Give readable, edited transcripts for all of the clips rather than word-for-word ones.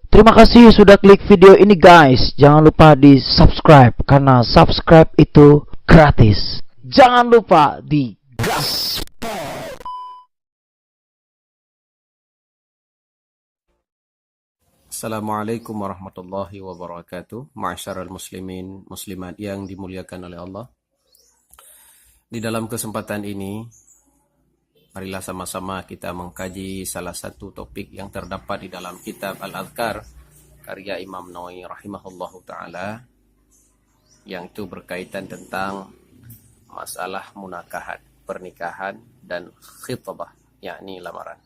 Terima kasih sudah klik video ini guys. Jangan lupa di subscribe karena subscribe itu gratis. Jangan lupa di gas. Assalamualaikum warahmatullahi wabarakatuh. Ma'asyiral muslimin, muslimat yang dimuliakan oleh Allah. Di dalam kesempatan ini, marilah sama-sama kita mengkaji salah satu topik yang terdapat di dalam kitab Al-Adhkar karya Imam Nawawi rahimahullahu ta'ala, yang itu berkaitan tentang masalah munakahat, pernikahan dan khitbah, yakni lamaran.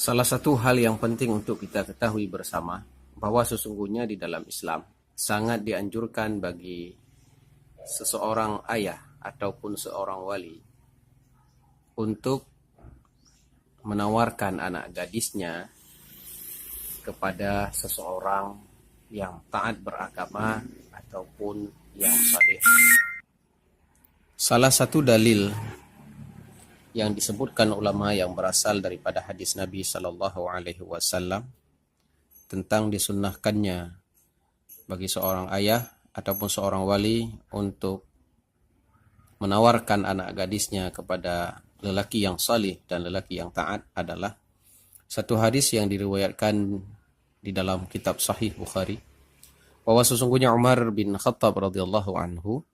Salah satu hal yang penting untuk kita ketahui bersama, bahwa sesungguhnya di dalam Islam sangat dianjurkan bagi seseorang ayah ataupun seorang wali untuk menawarkan anak gadisnya kepada seseorang yang taat beragama ataupun yang saleh. Salah satu dalil yang disebutkan ulama yang berasal daripada hadis Nabi Sallallahu Alaihi Wasallam tentang disunnahkannya bagi seorang ayah ataupun seorang wali untuk menawarkan anak gadisnya kepada lelaki yang salih dan lelaki yang taat adalah satu hadis yang diriwayatkan di dalam kitab Sahih Bukhari, bahwa sesungguhnya Umar bin Khattab radhiyallahu anhu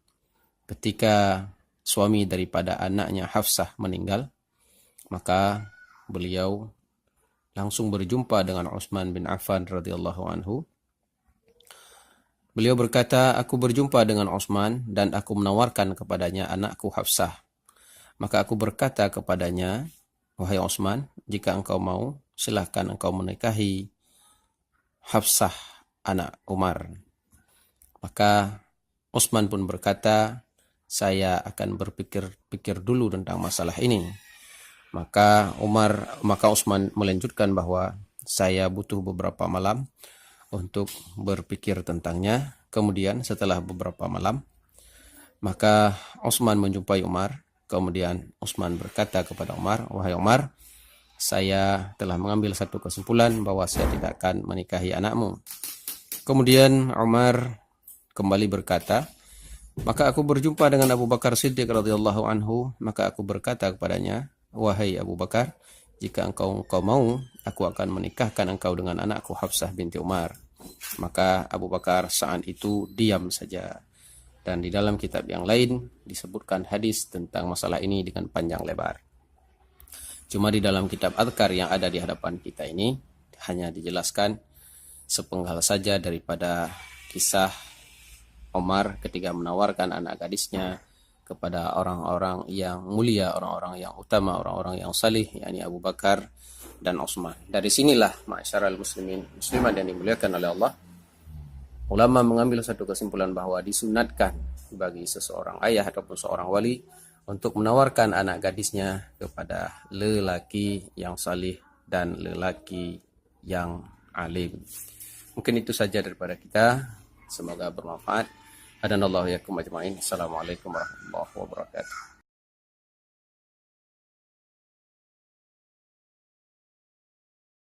ketika suami daripada anaknya Hafsah meninggal, maka beliau langsung berjumpa dengan Utsman bin Affan radhiyallahu anhu. Beliau berkata, aku berjumpa dengan Utsman dan aku menawarkan kepadanya anakku Hafsah. Maka aku berkata kepadanya, wahai Utsman, jika engkau mau, silahkan engkau menikahi Hafsah anak Umar. Maka Utsman pun berkata, saya akan berpikir dulu tentang masalah ini. Maka Utsman melanjutkan bahwa saya butuh beberapa malam untuk berpikir tentangnya. Kemudian setelah beberapa malam, maka Utsman menjumpai Umar. Kemudian Utsman berkata kepada Umar, wahai Umar, saya telah mengambil satu kesimpulan bahwa saya tidak akan menikahi anakmu. Kemudian Umar kembali berkata, maka aku berjumpa dengan Abu Bakar Siddiq radhiyallahu anhu, maka aku berkata kepadanya, wahai Abu Bakar, jika engkau mau, aku akan menikahkan engkau dengan anakku Hafsah binti Umar. Maka Abu Bakar saat itu diam saja. Dan di dalam kitab yang lain disebutkan hadis tentang masalah ini dengan panjang lebar. Cuma di dalam kitab Adhkar yang ada di hadapan kita ini hanya dijelaskan sepenggal saja daripada kisah Umar ketika menawarkan anak gadisnya kepada orang-orang yang mulia, orang-orang yang utama, orang-orang yang salih, yakni Abu Bakar dan Utsman. Dari sinilah ma'asyiral muslimin, muslimat yang dimuliakan oleh Allah, ulama mengambil satu kesimpulan bahwa disunatkan bagi seseorang ayah ataupun seorang wali untuk menawarkan anak gadisnya kepada lelaki yang salih dan lelaki yang alim. Mungkin itu saja daripada kita. Semoga bermanfaat. Hadanallahu yakum ajma'in. Assalamualaikum warahmatullahi wabarakatuh.